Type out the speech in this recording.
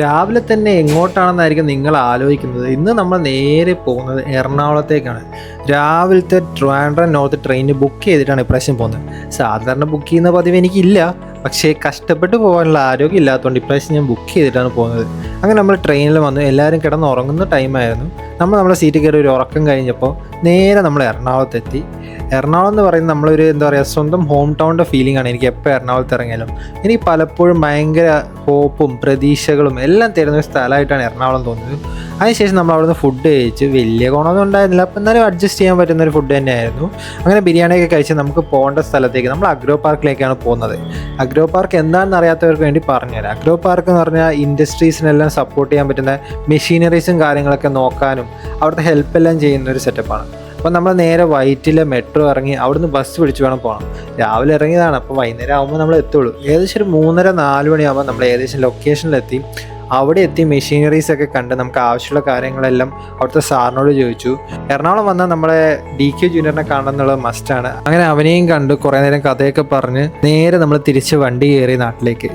രാവിലെ തന്നെ എങ്ങോട്ടാണെന്നായിരിക്കും നിങ്ങൾ ആലോചിക്കുന്നത്. ഇന്ന് നമ്മൾ നേരെ പോകുന്നത് എറണാകുളത്തേക്കാണ്. രാവിലത്തെ ട്രിവാൻഡ്രം നോർത്ത് ട്രെയിന് ബുക്ക് ചെയ്തിട്ടാണ് ഇപ്രാവശ്യം പോകുന്നത്. സാധാരണ ബുക്ക് ചെയ്യുന്ന പതിവ് എനിക്കില്ല, പക്ഷേ കഷ്ടപ്പെട്ട് പോകാനുള്ള ആരോഗ്യം ഇല്ലാത്തതുകൊണ്ട് ഇപ്രാവശ്യം ഞാൻ ബുക്ക് ചെയ്തിട്ടാണ് പോകുന്നത്. അങ്ങനെ നമ്മൾ ട്രെയിനിൽ വന്നു, എല്ലാവരും കിടന്നുറങ്ങുന്ന ടൈമായിരുന്നു. നമ്മുടെ സീറ്റിൽ കയറി ഒരു ഉറക്കം കഴിഞ്ഞപ്പോൾ നേരെ നമ്മൾ എറണാകുളത്തെത്തി. എറണാകുളം എന്ന് പറയുന്നത് നമ്മളൊരു എന്താ പറയുക, സ്വന്തം ഹോം ടൗണിൻ്റെ ഫീലിംഗ് ആണ്. എനിക്ക് എപ്പോൾ എറണാകുളത്ത് ഇറങ്ങിയാലും എനിക്ക് പലപ്പോഴും ഭയങ്കര ഹോപ്പും പ്രതീക്ഷകളും എല്ലാം തരുന്ന ഒരു സ്ഥലമായിട്ടാണ് എറണാകുളം തോന്നുന്നത്. അതിനുശേഷം നമ്മൾ അവിടുന്ന് ഫുഡ് കഴിച്ച് വലിയ ഗുണമൊന്നും ഉണ്ടായിരുന്നില്ല, അപ്പം എന്നാലും അഡ്ജസ്റ്റ് ചെയ്യാൻ പറ്റുന്ന ഒരു ഫുഡ് തന്നെയായിരുന്നു. അങ്ങനെ ബിരിയാണിയൊക്കെ കഴിച്ച് നമുക്ക് പോകേണ്ട സ്ഥലത്തേക്ക് നമ്മൾ അഗ്രോ പാർക്കിലേക്കാണ് പോകുന്നത്. അഗ്രോ പാർക്ക് എന്താണെന്ന് അറിയാത്തവർക്ക് വേണ്ടി പറഞ്ഞുതരാം. അഗ്രോ പാർക്ക് എന്ന് പറഞ്ഞാൽ ഇൻഡസ്ട്രീസിനെല്ലാം സപ്പോർട്ട് ചെയ്യാൻ പറ്റുന്ന മെഷീനറീസും കാര്യങ്ങളൊക്കെ നോക്കാനും അവിടുത്തെ ഹെൽപ്പെല്ലാം ചെയ്യുന്ന ഒരു സെറ്റപ്പാണ്. അപ്പോൾ നമ്മൾ നേരെ വൈറ്റിലെ മെട്രോ ഇറങ്ങി അവിടുന്ന് ബസ് പിടിച്ച് വേണം പോകണം. രാവിലെ ഇറങ്ങിയതാണ്, അപ്പോൾ വൈകുന്നേരം ആകുമ്പോൾ നമ്മൾ എത്തുള്ളൂ. ഏകദേശം ഒരു 3:30-4 മണിയാകുമ്പോൾ നമ്മൾ ഏകദേശം ലൊക്കേഷനിലെത്തി. അവിടെ എത്തി മെഷീനറീസൊക്കെ കണ്ട് നമുക്ക് ആവശ്യമുള്ള കാര്യങ്ങളെല്ലാം അവിടുത്തെ സാറിനോട് ചോദിച്ചു. എറണാകുളം വന്നാൽ നമ്മളെ DK ജൂനിയറിനെ കാണണം എന്നുള്ളത് മസ്റ്റാണ്. അങ്ങനെ അവനെയും കണ്ട് കുറേ നേരം കഥയൊക്കെ പറഞ്ഞ് നേരെ നമ്മൾ തിരിച്ച് വണ്ടി കയറി നാട്ടിലേക്ക്.